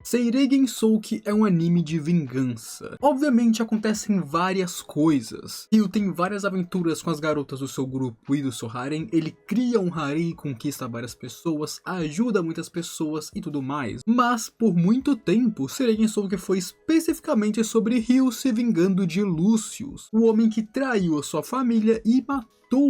Seireigen Souki é um anime de vingança. Obviamente acontecem várias coisas. Ryu tem várias aventuras com as garotas do seu grupo e do seu harem, ele cria um harem e conquista várias pessoas, ajuda muitas pessoas e tudo mais. Mas por muito tempo, Seireigen Souki foi especificamente sobre Ryu se vingando de Lucius, o homem que traiu a sua família e matou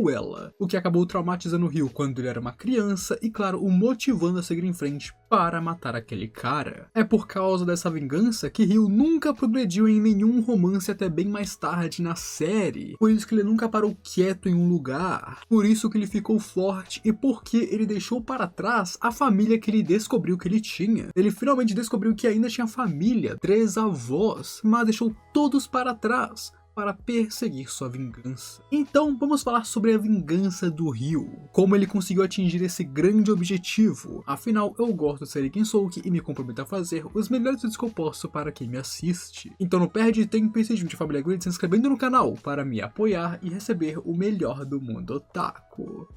ela, o que acabou traumatizando o Ryu quando ele era uma criança e, claro, o motivando a seguir em frente para matar aquele cara. É por causa dessa vingança que Ryu nunca progrediu em nenhum romance até bem mais tarde na série, por isso que ele nunca parou quieto em um lugar, por isso que ele ficou forte e porque ele deixou para trás a família que ele descobriu que ele tinha. Ele finalmente descobriu que ainda tinha família, 3 avós, mas deixou todos para trás para perseguir sua vingança. Então vamos falar sobre a vingança do Ryu, como ele conseguiu atingir esse grande objetivo. Afinal, eu gosto de Seireigen Souki e me comprometo a fazer os melhores vídeos que eu posso para quem me assiste. Então não perde tempo e se junte à família Grid se inscrevendo no canal para me apoiar e receber o melhor do mundo otaku.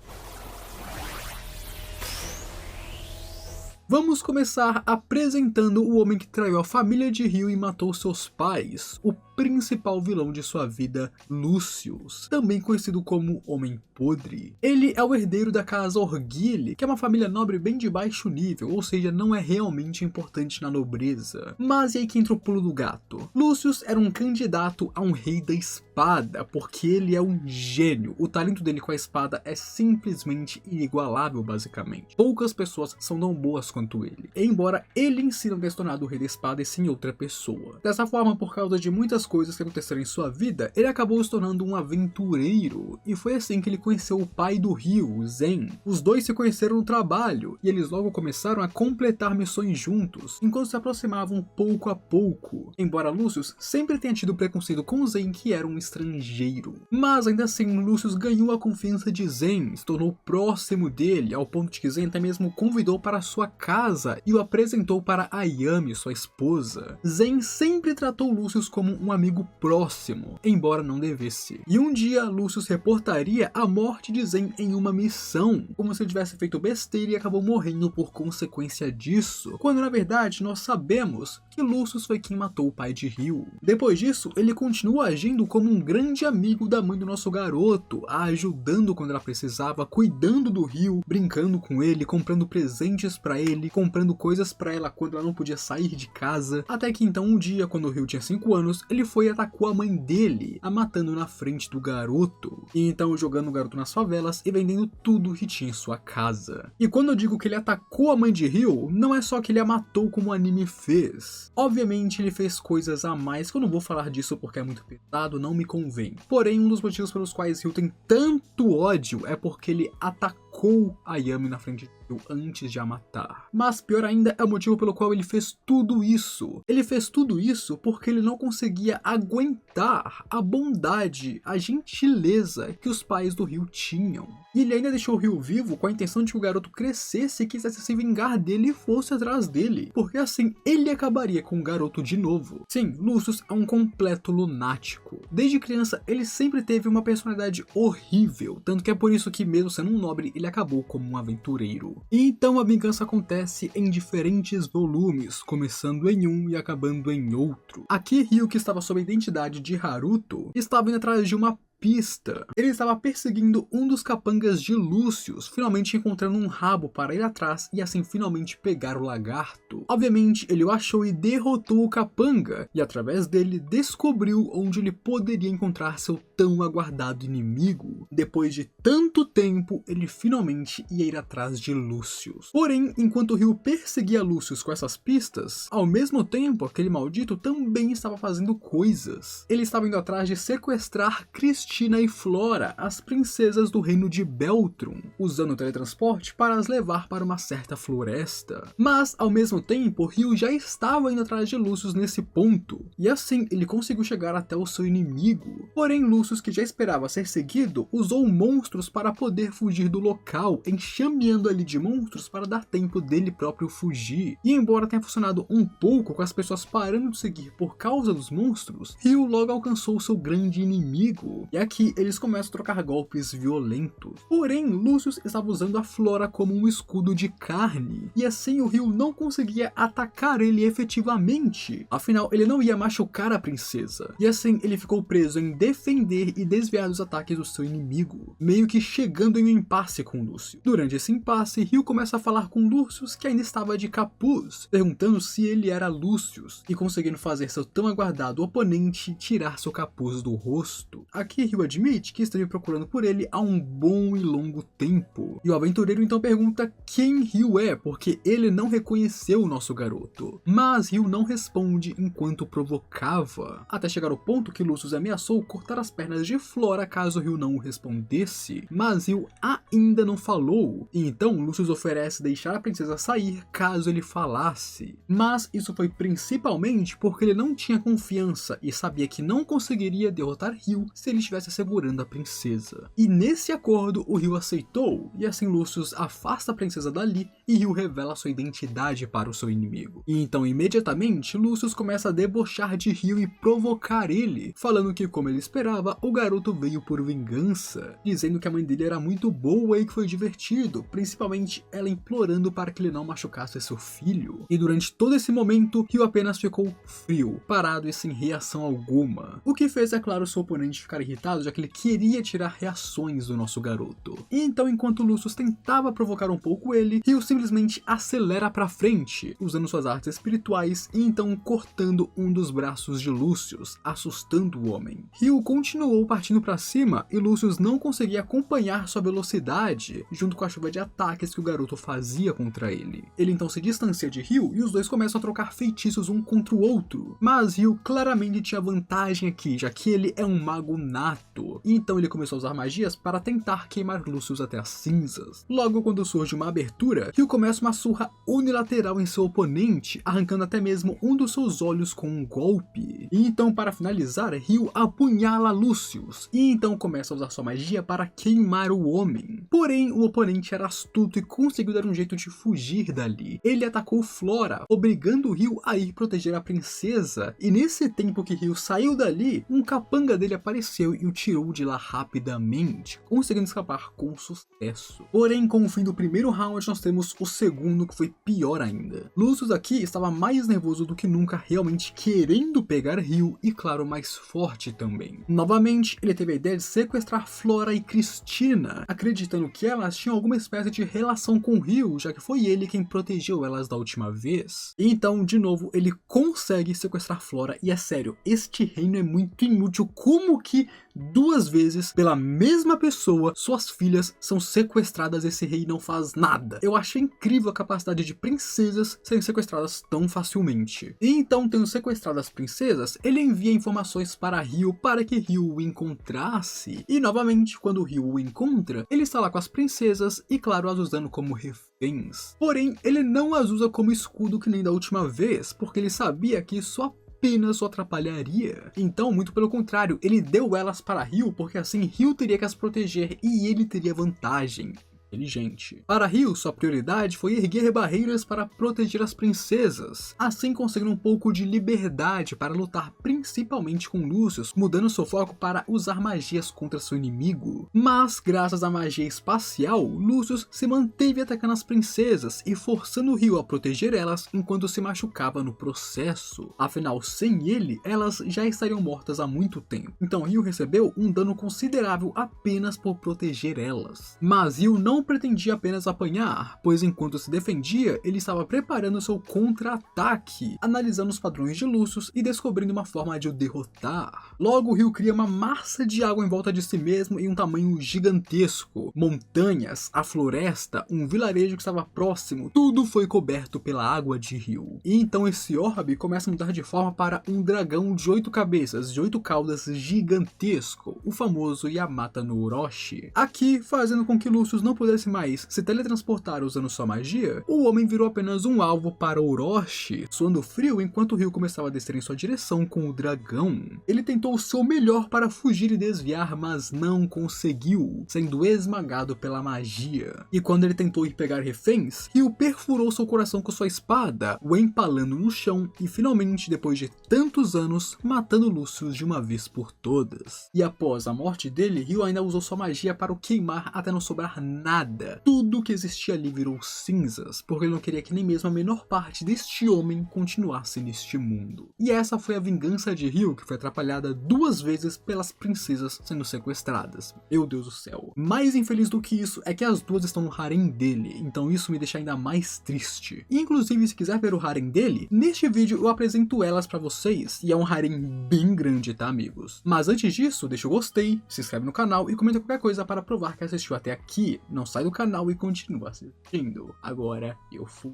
Vamos começar apresentando o homem que traiu a família de Ryu e matou seus pais, o principal vilão de sua vida, Lucius, também conhecido como Homem Podre. Ele é o herdeiro da casa Orguile, que é uma família nobre bem de baixo nível, ou seja, não é realmente importante na nobreza. Mas e aí que entra o pulo do gato. Lucius era um candidato a um rei da espada, porque ele é um gênio. O talento dele com a espada é simplesmente inigualável, basicamente. Poucas pessoas são tão boas quanto ele, embora ele em si não tenha se tornado o rei da espada e sim outra pessoa. Dessa forma, por causa de muitas coisas que aconteceram em sua vida, ele acabou se tornando um aventureiro, e foi assim que ele conheceu o pai do Ryu, Zen. Os dois se conheceram no trabalho, e eles logo começaram a completar missões juntos, enquanto se aproximavam pouco a pouco, embora Lucius sempre tenha tido preconceito com Zen, que era um estrangeiro. Mas ainda assim, Lucius ganhou a confiança de Zen, se tornou próximo dele, ao ponto de que Zen até mesmo o convidou para sua casa e o apresentou para Ayami, sua esposa. Zen sempre tratou Lucius como um amigo próximo, embora não devesse. E um dia, Lucius reportaria a morte de Zen em uma missão, como se ele tivesse feito besteira e acabou morrendo por consequência disso, quando na verdade nós sabemos que Lucius foi quem matou o pai de Ryu. Depois disso, ele continua agindo como um grande amigo da mãe do nosso garoto, a ajudando quando ela precisava, cuidando do Ryu, brincando com ele, comprando presentes pra ele, comprando coisas pra ela quando ela não podia sair de casa, até que então um dia, quando o Ryu tinha 5 anos, ele foi e atacou a mãe dele, a matando na frente do garoto, e então jogando o garoto nas favelas e vendendo tudo que tinha em sua casa. E quando eu digo que ele atacou a mãe de Ryu, não é só que ele a matou como o anime fez. Obviamente ele fez coisas a mais, que eu não vou falar disso porque é muito pesado, não me convém. Porém, um dos motivos pelos quais Ryu tem tanto ódio é porque ele atacou a Ayami na frente de Ryu antes de a matar. Mas pior ainda é o motivo pelo qual ele fez tudo isso. Ele fez tudo isso porque ele não conseguia aguentar a bondade, a gentileza que os pais do Ryu tinham. E ele ainda deixou o Ryu vivo com a intenção de que o garoto crescesse e quisesse se vingar dele e fosse atrás dele, porque assim ele acabaria com o garoto de novo. Sim, Lucius é um completo lunático. Desde criança ele sempre teve uma personalidade horrível, tanto que é por isso que mesmo sendo um nobre ele acabou como um aventureiro. E então a vingança acontece em diferentes volumes, começando em um e acabando em outro. Aqui Ryu, que estava sob a identidade de Haruto, estava indo atrás de uma pista. Ele estava perseguindo um dos capangas de Lucius, finalmente encontrando um rabo para ir atrás e assim finalmente pegar o lagarto. Obviamente ele o achou e derrotou o capanga, e através dele descobriu onde ele poderia encontrar seu tão aguardado inimigo. Depois de tanto tempo, ele finalmente ia ir atrás de Lucius. Porém, enquanto Ryu perseguia Lucius com essas pistas, ao mesmo tempo aquele maldito também estava fazendo coisas. Ele estava indo atrás de sequestrar Cristina e Flora, as princesas do reino de Beltrum, usando o teletransporte para as levar para uma certa floresta. Mas, ao mesmo tempo, Ryu já estava indo atrás de Lucius nesse ponto, e assim ele conseguiu chegar até o seu inimigo. Porém, Lucius, que já esperava ser seguido, usou monstros para poder fugir do local, enxameando ali de monstros para dar tempo dele próprio fugir. E embora tenha funcionado um pouco com as pessoas parando de seguir por causa dos monstros, Ryu logo alcançou seu grande inimigo, e aqui eles começam a trocar golpes violentos. Porém, Lucius estava usando a Flora como um escudo de carne, e assim o Ryu não conseguia atacar ele efetivamente. Afinal, ele não ia machucar a princesa. E assim, ele ficou preso em defender e desviar dos ataques do seu inimigo, meio que chegando em um impasse com Lucius. Durante esse impasse, Ryu começa a falar com Lucius, que ainda estava de capuz, perguntando se ele era Lucius, e conseguindo fazer seu tão aguardado oponente tirar seu capuz do rosto. Aqui Ryu admite que esteve procurando por ele há um bom e longo tempo, e o aventureiro então pergunta quem Ryu é, porque ele não reconheceu o nosso garoto. Mas Ryu não responde enquanto provocava, até chegar ao ponto que Lucius ameaçou cortar as pernas de Flora caso Ryu não o respondesse, mas Ryu ainda não falou, e então Lucius oferece deixar a princesa sair caso ele falasse. Mas isso foi principalmente porque ele não tinha confiança e sabia que não conseguiria derrotar Ryu se ele estivesse segurando a princesa. E nesse acordo o Ryu aceitou, e assim Lucius afasta a princesa dali e Ryu revela sua identidade para o seu inimigo. E então imediatamente Lucius começa a debochar de Ryu e provocar ele, falando que, como ele esperava, o garoto veio por vingança, dizendo que a mãe dele era muito boa e que foi divertido, principalmente ela implorando para que ele não machucasse seu filho. E durante todo esse momento, Ryu apenas ficou frio, parado e sem reação alguma, o que fez, é claro, seu oponente ficar irritado, já que ele queria tirar reações do nosso garoto. E então, enquanto Lucius tentava provocar um pouco ele, Ryu simplesmente acelera pra frente, usando suas artes espirituais e então cortando um dos braços de Lucius, assustando o homem. Ryu continuou partindo pra cima e Lucius não conseguia acompanhar sua velocidade, junto com a chuva de ataques que o garoto fazia contra ele. Ele então se distancia de Ryu e os dois começam a trocar feitiços um contra o outro, mas Ryu claramente tinha vantagem aqui, já que ele é um mago nato, e então ele começou a usar magias para tentar queimar Lucius até as cinzas. Logo, quando surge uma abertura, Ryu começa uma surra unilateral em seu oponente, arrancando até mesmo um dos seus olhos com um golpe. E então, para finalizar, Ryu apunhala Lucius, e então começa a usar sua magia para queimar o homem. Porém, o oponente era astuto e conseguiu dar um jeito de fugir dali. Ele atacou Flora, obrigando Ryu a ir proteger a princesa, e nesse tempo que Ryu saiu dali, um capanga dele apareceu e o tirou de lá rapidamente, conseguindo escapar com sucesso. Porém, com o fim do primeiro round, nós temos o segundo, que foi pior ainda. Lucius aqui estava mais nervoso do que nunca, realmente querendo pegar Ryu, e claro, mais forte também. Novamente, ele teve a ideia de sequestrar Flora e Cristina, acreditando que elas tinham alguma espécie de relação com Ryu, já que foi ele quem protegeu elas da última vez. E então, de novo, ele consegue sequestrar Flora, e é sério, este reino é muito inútil. Como que duas vezes, pela mesma pessoa, suas filhas são sequestradas e esse rei não faz nada? Eu achei incrível a capacidade de princesas serem sequestradas tão facilmente. E então, tendo sequestrado as princesas, ele envia informações para Ryu para que Ryu o encontrasse. E novamente, quando Ryu o encontra, ele está lá com as princesas e, claro, as usando como reféns. Porém, ele não as usa como escudo que nem da última vez, porque ele sabia que isso apenas o atrapalharia. Então, muito pelo contrário, ele deu elas para Ryu, porque assim Ryu teria que as proteger e ele teria vantagem. Inteligente. Para Ryu, sua prioridade foi erguer barreiras para proteger as princesas, assim conseguindo um pouco de liberdade para lutar principalmente com Lucius, mudando seu foco para usar magias contra seu inimigo. Mas, graças à magia espacial, Lucius se manteve atacando as princesas e forçando Ryu a proteger elas enquanto se machucava no processo. Afinal, sem ele, elas já estariam mortas há muito tempo. Então Ryu recebeu um dano considerável apenas por proteger elas. Mas Ryu não pretendia apenas apanhar, pois enquanto se defendia, ele estava preparando seu contra-ataque, analisando os padrões de Lucius e descobrindo uma forma de o derrotar. Logo, Ryu cria uma massa de água em volta de si mesmo em um tamanho gigantesco. Montanhas, a floresta, um vilarejo que estava próximo, tudo foi coberto pela água de Ryu. E então esse orbe começa a mudar de forma para um dragão de 8 cabeças, de 8 caudas gigantesco, o famoso Yamata no Orochi. Aqui, fazendo com que Lucius não pudesse pudesse mais se teletransportar usando sua magia, o homem virou apenas um alvo para Orochi, suando frio enquanto Ryu começava a descer em sua direção com o dragão. Ele tentou o seu melhor para fugir e desviar, mas não conseguiu, sendo esmagado pela magia. E quando ele tentou ir pegar reféns, Ryu perfurou seu coração com sua espada, o empalando no chão e finalmente, depois de tantos anos, matando Lucius de uma vez por todas. E após a morte dele, Ryu ainda usou sua magia para o queimar até não sobrar nada. Tudo que existia ali virou cinzas, porque ele não queria que nem mesmo a menor parte deste homem continuasse neste mundo. E essa foi a vingança de Ryu, que foi atrapalhada 2 vezes pelas princesas sendo sequestradas. Meu Deus do céu. Mais infeliz do que isso é que as duas estão no harém dele, então isso me deixa ainda mais triste. E, inclusive, se quiser ver o harém dele, neste vídeo eu apresento elas pra vocês, e é um harém bem grande, tá, amigos? Mas antes disso, deixa o gostei, se inscreve no canal e comenta qualquer coisa para provar que assistiu até aqui. Não sai do canal e continua assistindo. Agora eu fui.